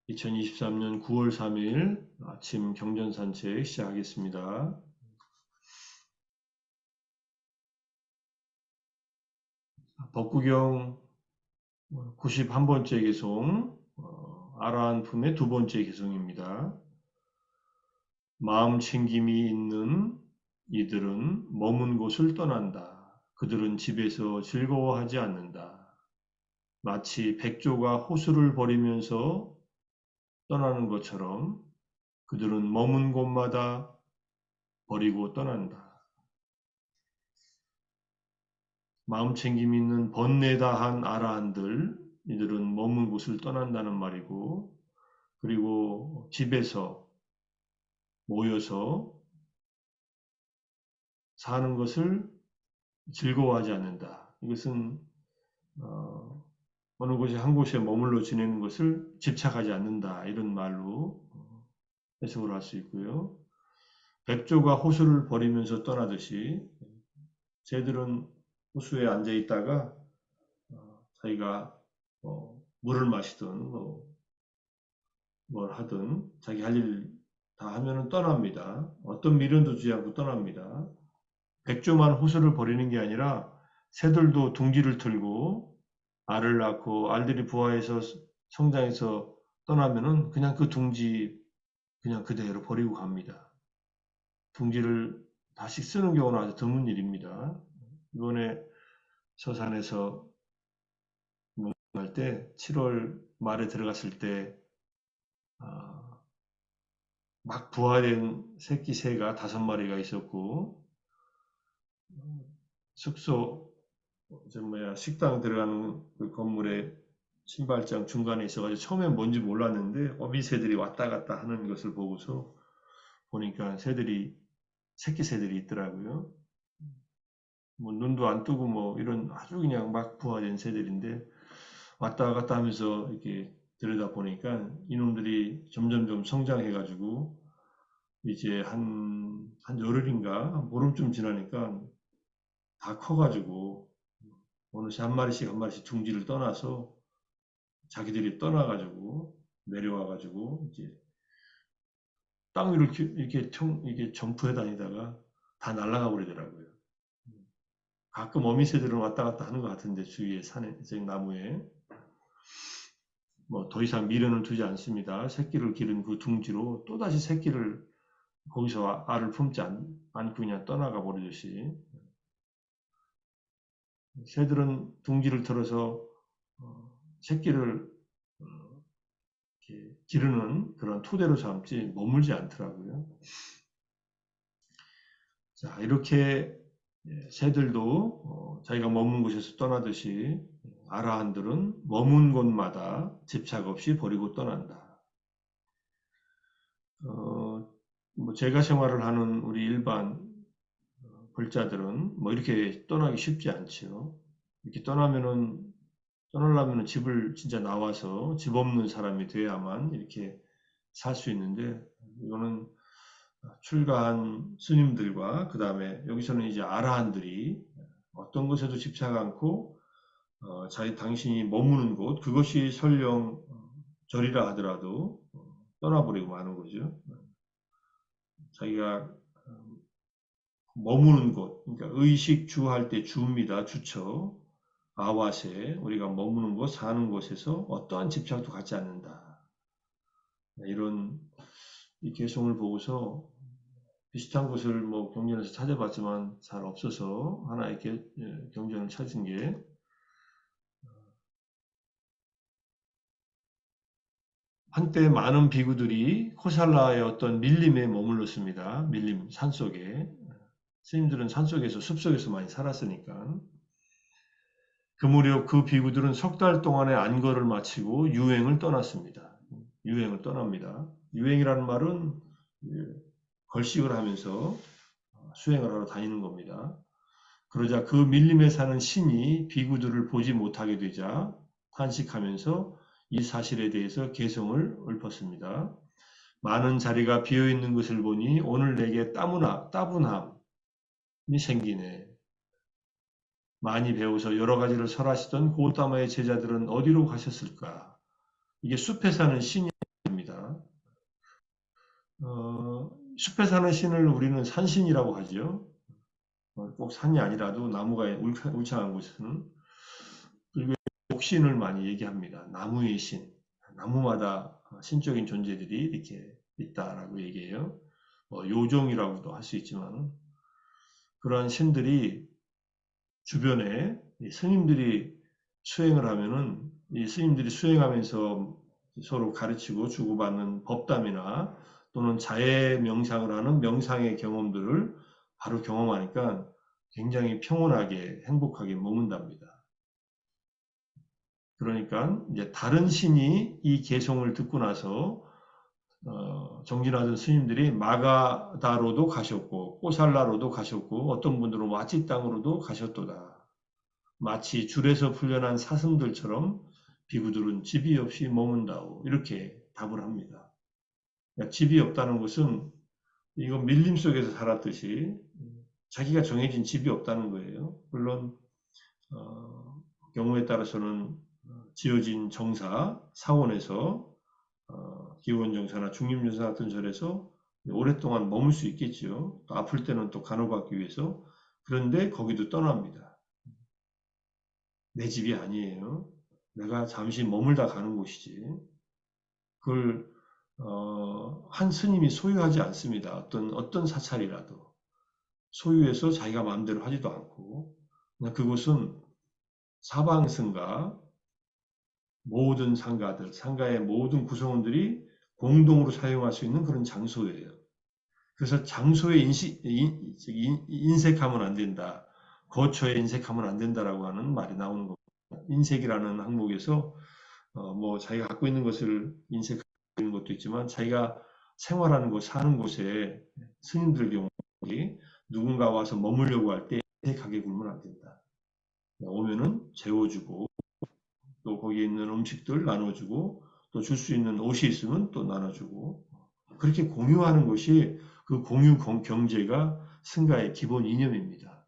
2023년 9월 3일 아침 경전산책 시작하겠습니다. 법구경 91번째 개송, 아라한 품의 두 번째 개송입니다. 마음 챙김이 있는 이들은 머문 곳을 떠난다. 그들은 집에서 즐거워하지 않는다. 마치 백조가 호수를 버리면서 떠나는 것처럼 그들은 머문 곳마다 버리고 떠난다. 마음 챙김 있는 번뇌다한 아라한들, 이들은 머문 곳을 떠난다는 말이고, 그리고 집에서 모여서 사는 것을 즐거워하지 않는다. 이것은 어느 곳에 한 곳에 머물러 지내는 것을 집착하지 않는다. 이런 말로 해석을 할 수 있고요. 백조가 호수를 버리면서 떠나듯이 새들은 호수에 앉아 있다가 자기가 물을 마시든 뭘 하든 자기 할 일 다 하면은 떠납니다. 어떤 미련도 주지 않고 떠납니다. 백조만 호수를 버리는 게 아니라 새들도 둥지를 틀고 알을 낳고 알들이 부화해서 성장해서 떠나면은 그냥 그 둥지 그냥 그대로 버리고 갑니다. 둥지를 다시 쓰는 경우는 아주 드문 일입니다. 이번에 서산에서 할 때 7월 말에 들어갔을 때 막 부화된 새끼 새가 5마리가 있었고, 숙소 식당 들어가는 그 건물에 신발장 중간에 있어가지고 처음엔 뭔지 몰랐는데 어미새들이 왔다 갔다 하는 것을 보고서 보니까 새끼 새들이 있더라고요. 눈도 안 뜨고 이런 아주 그냥 막 부화된 새들인데 왔다 갔다 하면서 이렇게 들여다 보니까 이놈들이 점점점 성장해가지고 이제 한 열흘인가 한 보름쯤 지나니까 다 커가지고 어느새 한 마리씩 둥지를 떠나서 자기들이 떠나가지고 내려와가지고 이제 땅 위를 이렇게 점프해 다니다가 다 날아가 버리더라고요. 가끔 어미새들은 왔다 갔다 하는 것 같은데 주위에 산에 나무에 더 이상 미련을 두지 않습니다. 새끼를 기른 그 둥지로 또다시 새끼를 거기서 알을 품지 않고 그냥 떠나가 버리듯이 새들은 둥지를 틀어서 새끼를 이렇게 기르는 그런 토대로 삼지 머물지 않더라고요. 자, 이렇게 새들도 자기가 머문 곳에서 떠나듯이 아라한들은 머문 곳마다 집착 없이 버리고 떠난다. 제가 생활을 하는 우리 일반 불자들은 이렇게 떠나기 쉽지 않지요. 이렇게 떠나려면은 집을 진짜 나와서 집 없는 사람이 돼야만 이렇게 살 수 있는데, 이거는 출가한 스님들과 그 다음에 여기서는 이제 아라한들이 어떤 것에도 집착 않고 당신이 머무는 곳, 그것이 설령 절이라 하더라도 떠나버리고 마는 거죠. 자기가 머무는 곳, 그러니까 의식 주할 때 주입니다. 주처. 아와세, 우리가 머무는 곳, 사는 곳에서 어떠한 집착도 갖지 않는다. 이런 이 개송을 보고서 비슷한 곳을 경전에서 찾아봤지만 잘 없어서 하나의 경전을 찾은 게, 한때 많은 비구들이 코살라의 어떤 밀림에 머물렀습니다. 밀림, 산속에. 스님들은 산속에서, 숲속에서 많이 살았으니까. 그 무렵 그 비구들은 3달 동안의 안거를 마치고 유행을 떠났습니다. 유행을 떠납니다. 유행이라는 말은 걸식을 하면서 수행을 하러 다니는 겁니다. 그러자 그 밀림에 사는 신이 비구들을 보지 못하게 되자 탄식하면서 이 사실에 대해서 개성을 읊었습니다. 많은 자리가 비어있는 것을 보니 오늘 내게 따분함이 생기네. 많이 배워서 여러 가지를 설하시던 고다마의 제자들은 어디로 가셨을까? 이게 숲에 사는 신이 숲에 사는 신을 우리는 산신이라고 하죠. 꼭 산이 아니라도 나무가 울창한 곳에서는. 그리고 목신을 많이 얘기합니다. 나무의 신. 나무마다 신적인 존재들이 이렇게 있다라고 얘기해요. 요종이라고도 할 수 있지만, 그러한 신들이 주변에 스님들이 수행을 하면은, 이 스님들이 수행하면서 서로 가르치고 주고받는 법담이나 또는 자해 명상을 하는 명상의 경험들을 바로 경험하니까 굉장히 평온하게 행복하게 머문답니다. 그러니까 이제 다른 신이 이 개송을 듣고 나서 정진하던 스님들이 마가다로도 가셨고 꼬살라로도 가셨고 어떤 분들은 와치 땅으로도 가셨도다. 마치 줄에서 풀려난 사슴들처럼 비구들은 집이 없이 머문다오. 이렇게 답을 합니다. 그러니까 집이 없다는 것은 이건 밀림 속에서 살았듯이 자기가 정해진 집이 없다는 거예요. 물론 경우에 따라서는 지어진 정사, 사원에서 기원정사나 중림정사 같은 절에서 오랫동안 머물 수 있겠죠. 또 아플 때는 또 간호받기 위해서. 그런데 거기도 떠납니다. 내 집이 아니에요. 내가 잠시 머물다 가는 곳이지. 그걸 한 스님이 소유하지 않습니다. 어떤 사찰이라도 소유해서 자기가 마음대로 하지도 않고 그냥 그곳은 사방승가 모든 상가들, 상가의 모든 구성원들이 공동으로 사용할 수 있는 그런 장소예요. 그래서 장소에 인색하면 안 된다. 거처에 인색하면 안 된다라고 하는 말이 나오는 겁니다. 인색이라는 항목에서 뭐 자기가 갖고 있는 것을 인색하는 것도 있지만 자기가 생활하는 곳, 사는 곳에 스님들 경우 누군가 와서 머물려고 할 때 인색하게 굴면 안 된다. 오면은 재워주고 또 거기에 있는 음식들 나눠주고 또 줄 수 있는 옷이 있으면 또 나눠주고 그렇게 공유하는 것이 그 공유 경제가 승가의 기본 이념입니다.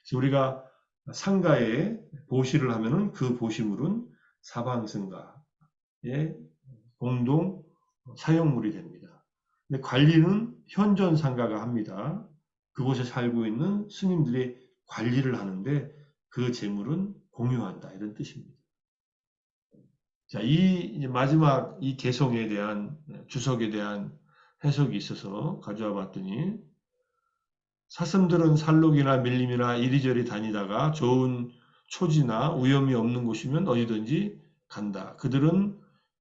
그래서 우리가 상가에 보시를 하면은 그 보시물은 사방승가의 공동 사용물이 됩니다. 근데 관리는 현존 상가가 합니다. 그곳에 살고 있는 스님들이 관리를 하는데 그 재물은 공유한다 이런 뜻입니다. 자, 이 마지막 이 개성에 대한 주석에 대한 해석이 있어서 가져와 봤더니 사슴들은 살록이나 밀림이나 이리저리 다니다가 좋은 초지나 위험이 없는 곳이면 어디든지 간다. 그들은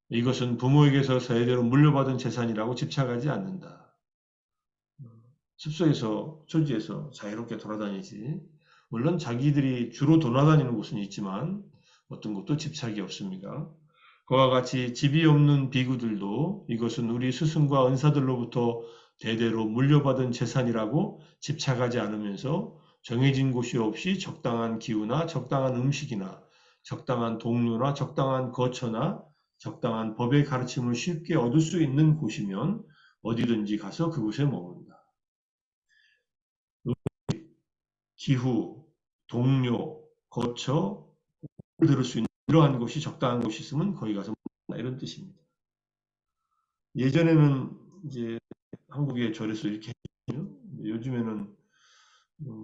이것은 부모에게서 세대로 물려받은 재산이라고 집착하지 않는다. 숲속에서 초지에서 자유롭게 돌아다니지. 물론 자기들이 주로 돌아다니는 곳은 있지만 어떤 것도 집착이 없습니다. 그와 같이 집이 없는 비구들도 이것은 우리 스승과 은사들로부터 대대로 물려받은 재산이라고 집착하지 않으면서 정해진 곳이 없이 적당한 기후나 적당한 음식이나 적당한 동료나 적당한 거처나 적당한 법의 가르침을 쉽게 얻을 수 있는 곳이면 어디든지 가서 그곳에 머문다. 기후, 동료, 거처, 들을 수 있는 이러한 곳이 적당한 곳이 있으면 거기 가서 머문다. 이런 뜻입니다. 예전에는 이제 한국의 절에서 이렇게 했거든요. 요즘에는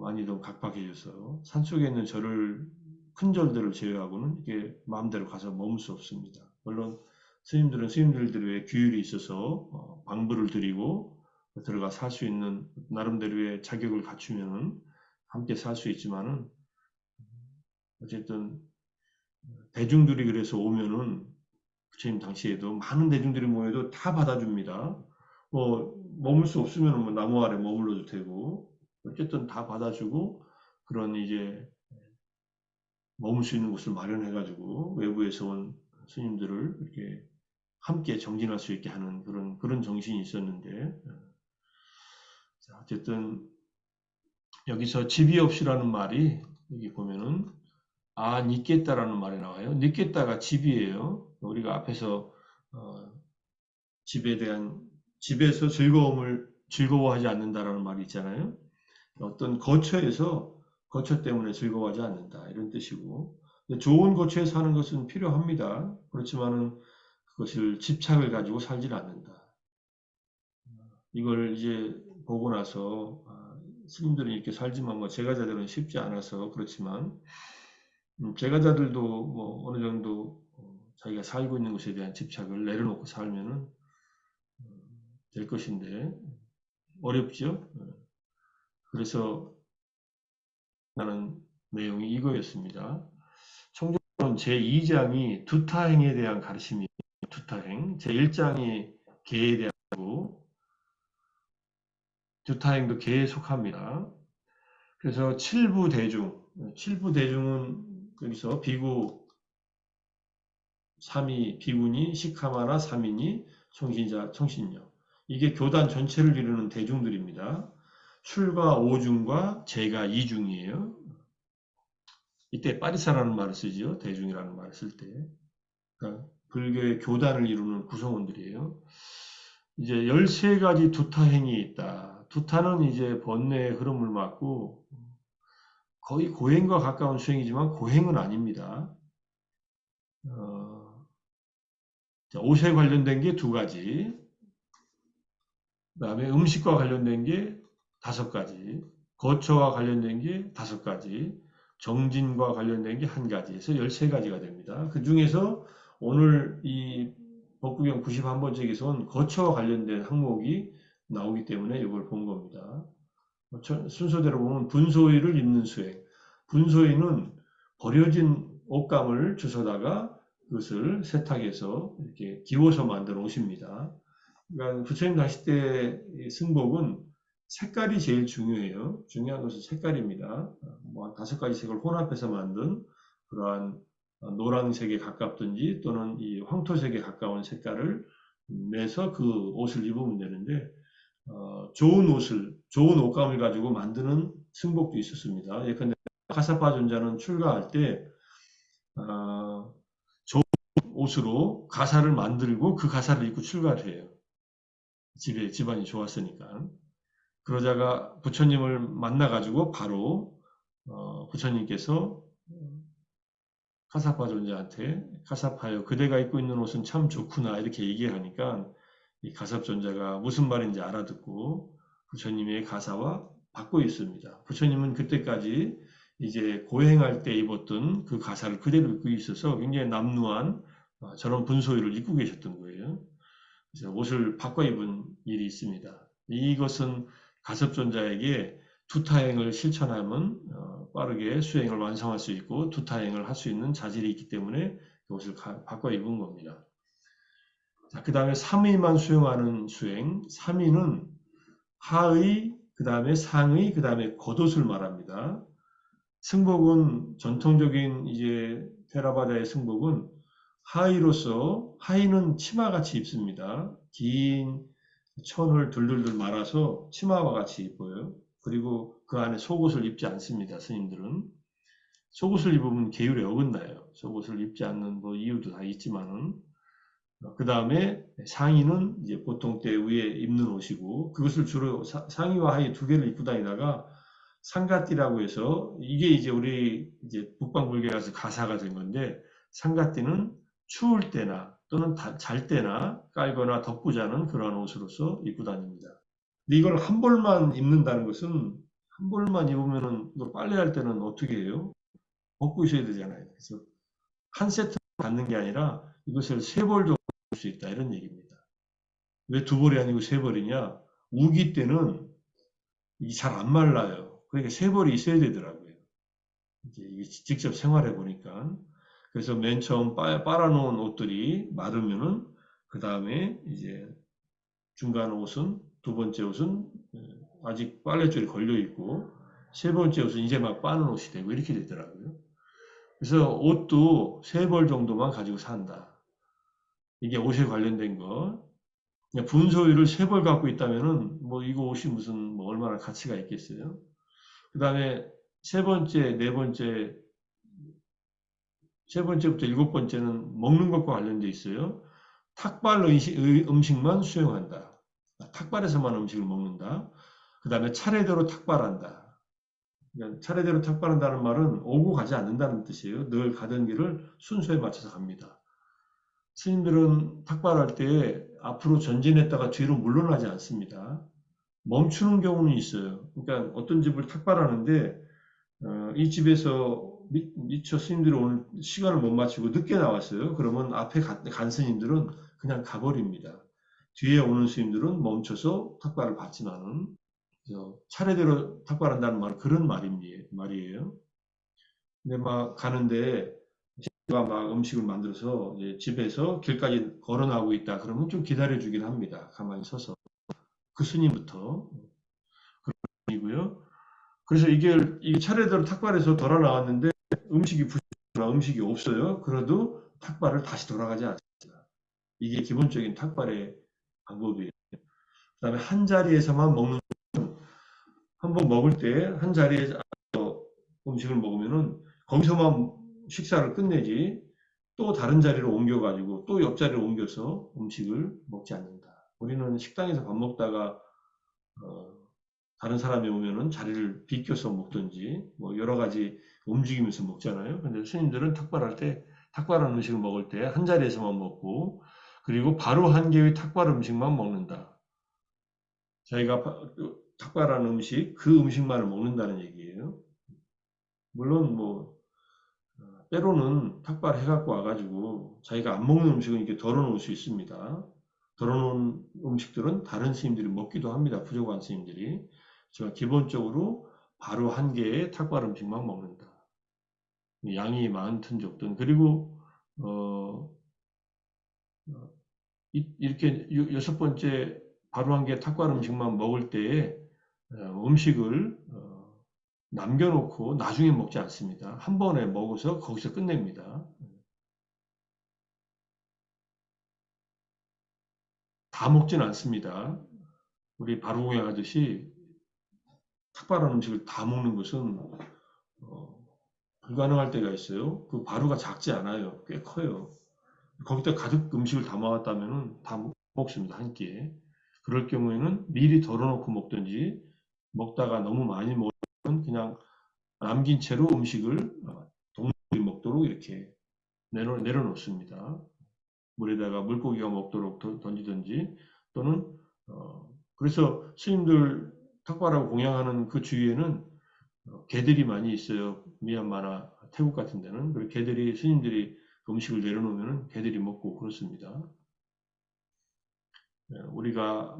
많이 더 각박해져서 산속에 있는 절을 큰 절들을 제외하고는 이게 마음대로 가서 머물 수 없습니다. 물론 스님들은 스님들의 규율이 있어서 방부를 드리고 들어가 살 수 있는 나름대로의 자격을 갖추면은 함께 살 수 있지만은 어쨌든 대중들이 그래서 오면은 부처님 당시에도 많은 대중들이 모여도 다 받아줍니다. 뭐 머물 수 없으면 뭐 나무 아래 머물러도 되고 어쨌든 다 받아주고 그런 이제 머물 수 있는 곳을 마련해가지고 외부에서 온 스님들을 이렇게 함께 정진할 수 있게 하는 그런 정신이 있었는데 자, 어쨌든 여기서 집이 없이라는 말이 여기 보면은 니깼다라는 말이 나와요. 니깼다가 집이에요. 우리가 앞에서 집에서 즐거워하지 않는다라는 말이 있잖아요. 어떤 거처 때문에 즐거워하지 않는다 이런 뜻이고 좋은 거처에 사는 것은 필요합니다. 그렇지만은 그것을 집착을 가지고 살지는 않는다. 이걸 이제 보고 나서 스님들은 이렇게 살지만 뭐 제가자들은 쉽지 않아서 그렇지만 제가자들도 뭐 어느 정도 자기가 살고 있는 것에 대한 집착을 내려놓고 살면은 될 것인데 어렵죠. 그래서 하는 내용이 이거였습니다. 청조론 제2장이 두타행에 대한 가르침이 두타행, 제1장이 개에 대한 거고 두타행도 개에 속합니다. 그래서 칠부 대중은 여기서 비구 3위 비구니 시카마나 3인이 청신자, 청신녀. 이게 교단 전체를 이루는 대중들입니다. 출가 5중과 제가 2중이에요. 이때 빠리사라는 말을 쓰죠. 대중이라는 말을 쓸 때. 그러니까 불교의 교단을 이루는 구성원들이에요. 이제 13가지 두타행이 있다. 두타는 이제 번뇌의 흐름을 막고 거의 고행과 가까운 수행이지만 고행은 아닙니다. 옷에 관련된 게 2가지, 그 다음에 음식과 관련된 게 5가지, 거처와 관련된 게 5가지, 정진과 관련된 게 1가지에서 13가지가 됩니다. 그 중에서 오늘 이 법구경 91번째에서는 거처와 관련된 항목이 나오기 때문에 이걸 본 겁니다. 순서대로 보면 분소위를 입는 수행. 분소위는 버려진 옷감을 주워다가 그것을 세탁해서 이렇게 기워서 만든 옷입니다. 그러니까 부처님 가실 때 승복은 색깔이 제일 중요해요. 중요한 것은 색깔입니다. 뭐 5가지 색을 혼합해서 만든 그러한 노란색에 가깝든지 또는 이 황토색에 가까운 색깔을 내서 그 옷을 입으면 되는데 좋은 옷감을 가지고 만드는 승복도 있었습니다. 예컨대 가사파 존자는 출가할 때 좋은 옷으로 가사를 만들고 그 가사를 입고 출가를 해요. 집안이 좋았으니까. 그러다가 부처님을 만나가지고 바로 부처님께서 카사파 존자한테 카사파요, 그대가 입고 있는 옷은 참 좋구나 이렇게 얘기하니까 이 가섭 존자가 무슨 말인지 알아듣고 부처님의 가사와 받고 있습니다. 부처님은 그때까지 이제 고행할 때 입었던 그 가사를 그대로 입고 있어서 굉장히 남루한 저런 분소위를 입고 계셨던 거예요. 그래서 옷을 바꿔 입은 일이 있습니다. 이것은 가섭존자에게 두타행을 실천하면 빠르게 수행을 완성할 수 있고 두타행을 할 수 있는 자질이 있기 때문에 옷을 바꿔 입은 겁니다. 자, 그 다음에 3위만 수행하는 수행. 3위는 하의, 그 다음에 상의, 그 다음에 겉옷을 말합니다. 승복은 전통적인 이제 테라바다의 승복은 하의로서 하의는 치마같이 입습니다. 긴 천을 둘둘둘 말아서 치마와 같이 입어요. 그리고 그 안에 속옷을 입지 않습니다. 스님들은. 속옷을 입으면 계율에 어긋나요. 속옷을 입지 않는 뭐 이유도 다 있지만은. 그 다음에 상의는 이제 보통 때 위에 입는 옷이고 그것을 주로 상의와 하의 2개를 입고 다니다가 상가띠라고 해서 이게 이제 우리 이제 북방불교에 가서 가사가 된 건데 상가띠는 추울 때나 또는 잘 때나 깔거나 덮고 자는 그러한 옷으로서 입고 다닙니다. 근데 이걸 한 벌만 입는다는 것은 한 벌만 입으면은 이거 빨래할 때는 어떻게 해요? 벗고 있어야 되잖아요. 그래서 한 세트 갖는 게 아니라 이것을 3벌 정도 입을 수 있다 이런 얘기입니다. 왜 2벌이 아니고 3벌이냐? 우기 때는 이게 잘 안 말라요. 그러니까 3벌이 있어야 되더라고요. 이제 직접 생활해 보니까. 그래서 맨 처음 빨아놓은 옷들이 마르면은 그 다음에 이제 중간 옷은 2번째 옷은 아직 빨래줄이 걸려 있고 3번째 옷은 이제 막 빠는 옷이 되고 이렇게 되더라고요. 그래서 옷도 3벌 정도만 가지고 산다. 이게 옷에 관련된 거. 분소유를 3벌 갖고 있다면은 뭐 이거 옷이 무슨 뭐 얼마나 가치가 있겠어요. 그 다음에 세 번째부터 7번째는 먹는 것과 관련돼 있어요. 탁발 음식만 수용한다. 탁발에서만 음식을 먹는다. 그 다음에 차례대로 탁발한다. 그러니까 차례대로 탁발한다는 말은 오고 가지 않는다는 뜻이에요. 늘 가던 길을 순서에 맞춰서 갑니다. 스님들은 탁발할 때 앞으로 전진했다가 뒤로 물러나지 않습니다. 멈추는 경우는 있어요. 그러니까 어떤 집을 탁발하는데 이 집에서 미처 스님들이 오늘 시간을 못 맞추고 늦게 나왔어요. 그러면 앞에 간 스님들은 그냥 가버립니다. 뒤에 오는 스님들은 멈춰서 탁발을 받지만은 차례대로 탁발한다는 말은 그런 말이에요. 근데 막 가는데 제가 막 음식을 만들어서 이제 집에서 길까지 걸어 나오고 있다. 그러면 좀 기다려 주긴 합니다. 가만히 서서. 그 스님부터. 이고요. 그래서 이게 차례대로 탁발해서 돌아 나왔는데 음식이 부족하거나 음식이 없어요. 그래도 탁발을 다시 돌아가지 않습니다. 이게 기본적인 탁발의 방법이에요. 그다음에 한 자리에서만 먹는 한번 먹을 때 한 자리에서 음식을 먹으면은 거기서만 식사를 끝내지 또 다른 자리로 옮겨가지고 또 옆자리로 옮겨서 음식을 먹지 않는다. 우리는 식당에서 밥 먹다가 다른 사람이 오면은 자리를 비껴서 먹든지 뭐 여러 가지 움직이면서 먹잖아요. 근데 스님들은 탁발할 때 탁발한 음식을 먹을 때 한 자리에서만 먹고 그리고 바로 한 개의 탁발 음식만 먹는다. 자기가 탁발한 음식 그 음식만을 먹는다는 얘기예요. 물론 뭐 때로는 탁발해갖고 와가지고 자기가 안 먹는 음식은 이렇게 덜어놓을 수 있습니다. 덜어놓은 음식들은 다른 스님들이 먹기도 합니다. 부족한 스님들이. 제가 기본적으로 바로 한 개의 탁발 음식만 먹는다. 양이 많든 적든. 그리고 어, 이렇게 여섯 번째 바로 한 개 탁발 음식만 먹을 때에 음식을 남겨놓고 나중에 먹지 않습니다. 한 번에 먹어서 거기서 끝냅니다. 다 먹진 않습니다. 우리 바로공양 하듯이 탁발한 음식을 다 먹는 것은 어, 불가능할 때가 있어요. 그 바로가 작지 않아요. 꽤 커요. 거기다 가득 음식을 담아왔다면 다 먹습니다. 한 끼에. 그럴 경우에는 미리 덜어놓고 먹든지 먹다가 너무 많이 먹으면 그냥 남긴 채로 음식을 동물이 먹도록 이렇게 내려놓습니다. 물에다가 물고기가 먹도록 던지든지 또는 그래서 스님들 탁발하고 공양하는 그 주위에는 개들이 많이 있어요. 미얀마나 태국 같은 데는. 그리고 개들이 스님들이 음식을 내려놓으면 개들이 먹고 그렇습니다. 우리가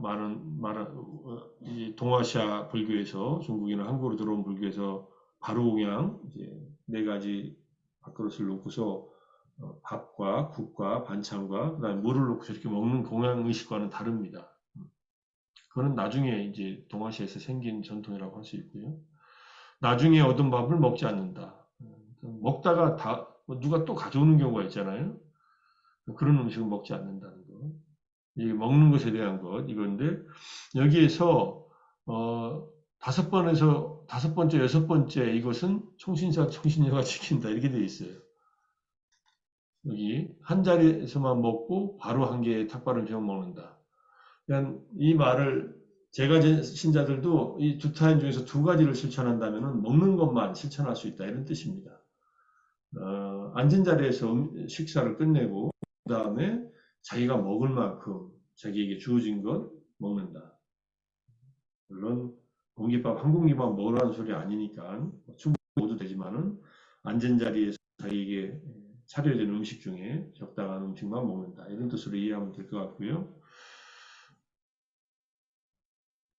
이 동아시아 불교에서 중국이나 한국으로 들어온 불교에서 바로 공양 이제 네 가지 밥그릇을 놓고서 밥과 국과 반찬과 그다음에 물을 놓고 저렇게 먹는 공양 의식과는 다릅니다. 그거는 나중에 이제 동아시아에서 생긴 전통이라고 할 수 있고요. 나중에 얻은 밥을 먹지 않는다. 먹다가 누가 또 가져오는 경우가 있잖아요. 그런 음식을 먹지 않는다는 거. 이 먹는 것에 대한 것 이건데 여기에서 다섯 번째, 여섯 번째 이것은 총신사, 총신녀가 지킨다 이렇게 되어 있어요. 여기 한 자리에서만 먹고 바로 한 개의 탁발 음식을 먹는다. 그냥 이 말을 제가 신자들도 이 두 타임 중에서 두 가지를 실천한다면 먹는 것만 실천할 수 있다 이런 뜻입니다. 앉은 자리에서 식사를 끝내고 그 다음에 자기가 먹을 만큼 자기에게 주어진 것 먹는다. 물론 공깃밥 한 공기만 먹으라는 소리 아니니까 충분히 먹어도 되지만은 앉은 자리에서 자기에게 차려진 음식 중에 적당한 음식만 먹는다. 이런 뜻으로 이해하면 될 것 같고요.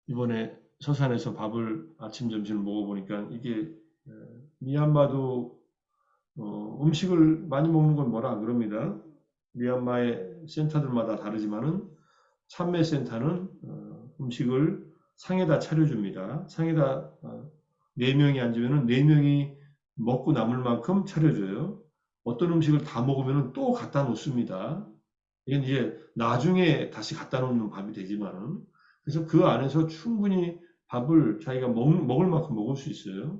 이번에 서산에서 밥을 아침 점심을 먹어보니까 이게 미얀마도 음식을 많이 먹는 건 뭐라 안 그럽니다. 미얀마의 센터들마다 다르지만은 참매센터는 음식을 상에다 차려줍니다. 상에다 네 명이 앉으면은 네 명이 먹고 남을 만큼 차려줘요. 어떤 음식을 다 먹으면 또 갖다 놓습니다. 이건 이제 나중에 다시 갖다 놓는 밥이 되지만은 그래서 그 안에서 충분히 밥을 자기가 먹을 만큼 먹을 수 있어요.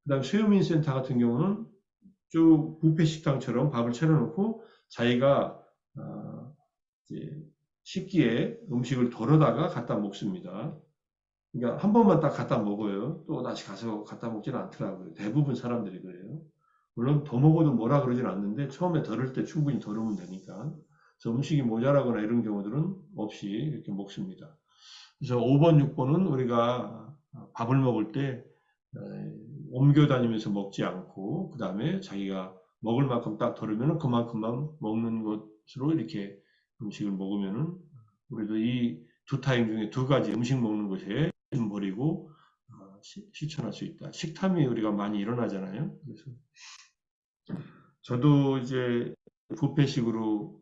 그다음 수요민센터 같은 경우는 쭉 뷔페 식당처럼 밥을 차려놓고 자기가 이제 식기에 음식을 덜어다가 갖다 먹습니다. 그러니까 한 번만 딱 갖다 먹어요. 또 다시 가서 갖다 먹지는 않더라고요. 대부분 사람들이 그래요. 물론 더 먹어도 뭐라 그러진 않는데 처음에 덜을 때 충분히 덜으면 되니까. 그래서 음식이 모자라거나 이런 경우들은 없이 이렇게 먹습니다. 그래서 5번, 6번은 우리가 밥을 먹을 때 옮겨 다니면서 먹지 않고 그 다음에 자기가 먹을 만큼 딱 덜으면 그만큼만 먹는 것으로 이렇게 음식을 먹으면은 우리도 이 두 타임 중에 두 가지 음식 먹는 것에 힘 버리고 실천할 수 있다. 식탐이 우리가 많이 일어나잖아요. 그래서 저도 이제 뷔페식으로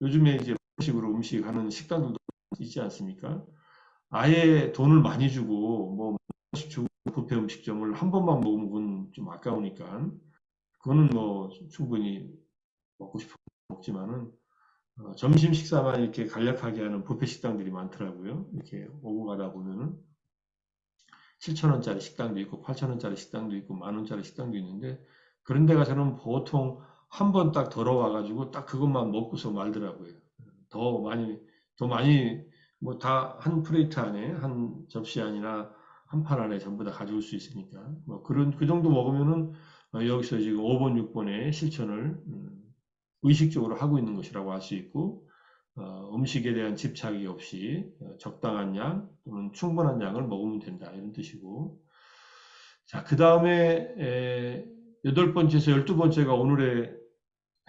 요즘에 이제 뷔페식으로 음식 하는 식당들도 있지 않습니까? 아예 돈을 많이 주고 뭐 음식 주고 뷔페 음식점을 한 번만 먹으면 그건 좀 아까우니까 그거는 뭐 충분히 먹고 싶어 먹지만은 점심 식사만 이렇게 간략하게 하는 뷔페 식당들이 많더라고요. 이렇게 오고 가다 보면은 7,000원짜리 식당도 있고 8,000원짜리 식당도 있고 10,000원짜리 식당도 있는데 그런 데 가서는 보통 한 번 딱 들어와가지고 딱 그것만 먹고서 말더라고요. 더 많이, 더 많이, 뭐 다 한 프레이트 안에, 한 접시 안이나 한 판 안에 전부 다 가져올 수 있으니까. 뭐 그 정도 먹으면은 여기서 지금 5번, 6번의 실천을 의식적으로 하고 있는 것이라고 할 수 있고, 음식에 대한 집착이 없이 적당한 양 또는 충분한 양을 먹으면 된다. 이런 뜻이고. 자, 그 다음에 8번째에서 12번째가 오늘의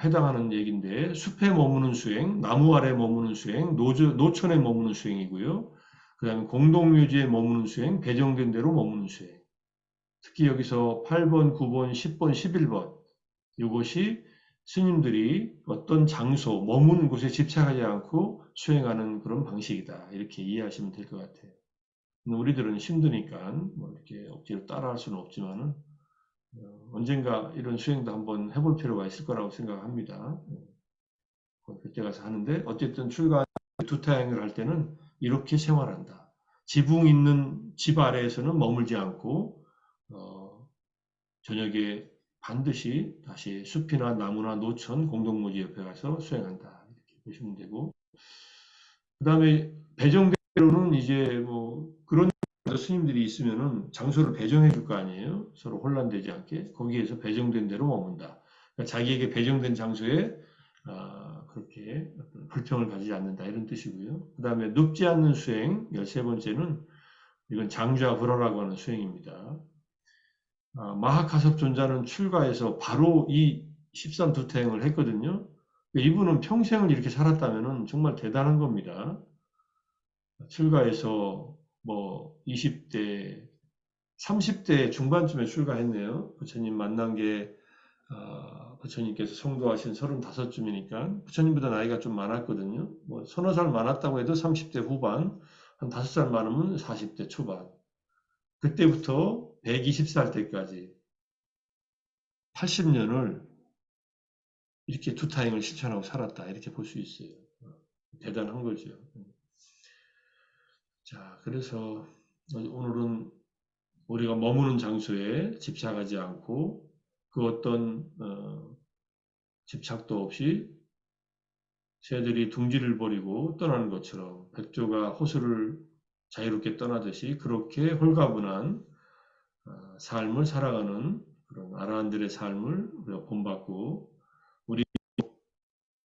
해당하는 얘기인데 숲에 머무는 수행, 나무 아래 머무는 수행, 노천에 머무는 수행이고요. 그 다음에 공동묘지에 머무는 수행, 배정된 대로 머무는 수행. 특히 여기서 8번, 9번, 10번, 11번 이것이 스님들이 어떤 장소, 머무는 곳에 집착하지 않고 수행하는 그런 방식이다. 이렇게 이해하시면 될 것 같아요. 우리들은 힘드니까 뭐 이렇게 억지로 따라할 수는 없지만은 언젠가 이런 수행도 한번 해볼 필요가 있을 거라고 생각합니다. 그때 가서 하는데 어쨌든 출가 두타행을 할 때는 이렇게 생활한다. 지붕 있는 집 아래에서는 머물지 않고 저녁에 반드시 다시 숲이나 나무나 노천 공동묘지 옆에 가서 수행한다. 이렇게 보시면 되고 그 다음에 배정대로는 이제 뭐 그런 스님들이 있으면은 장소를 배정해 줄 거 아니에요. 서로 혼란되지 않게 거기에서 배정된 대로 머문다. 그러니까 자기에게 배정된 장소에 그렇게 어떤 불평을 가지지 않는다 이런 뜻이고요. 그 다음에 늙지 않는 수행 13번째는 이건 장좌불허라고 하는 수행입니다. 마하카섭존자는 출가해서 바로 이 13두태행을 했거든요. 이분은 평생을 이렇게 살았다면 정말 대단한 겁니다. 출가해서 뭐 20대, 30대 중반쯤에 출가했네요. 부처님 만난 게 부처님께서 성도하신 35쯤이니까 부처님보다 나이가 좀 많았거든요. 뭐 서너 살 많았다고 해도 30대 후반, 한 5살 많으면 40대 초반. 그때부터 120살 때까지 80년을 이렇게 두타행을 실천하고 살았다. 이렇게 볼 수 있어요. 대단한 거죠. 자, 그래서 오늘은 우리가 머무는 장소에 집착하지 않고 그 어떤 집착도 없이 새들이 둥지를 버리고 떠나는 것처럼 백조가 호수를 자유롭게 떠나듯이 그렇게 홀가분한 삶을 살아가는 그런 아라한들의 삶을 우리가 본받고 우리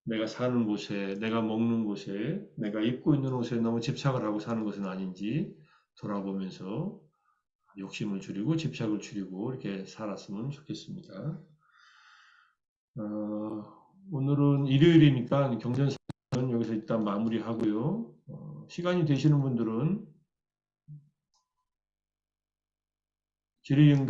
내가 사는 곳에 내가 먹는 곳에 내가 입고 있는 옷에 너무 집착을 하고 사는 것은 아닌지 돌아보면서 욕심을 줄이고 집착을 줄이고 이렇게 살았으면 좋겠습니다. 오늘은 일요일이니까 경전사는 여기서 일단 마무리하고요. 시간이 되시는 분들은 질의응답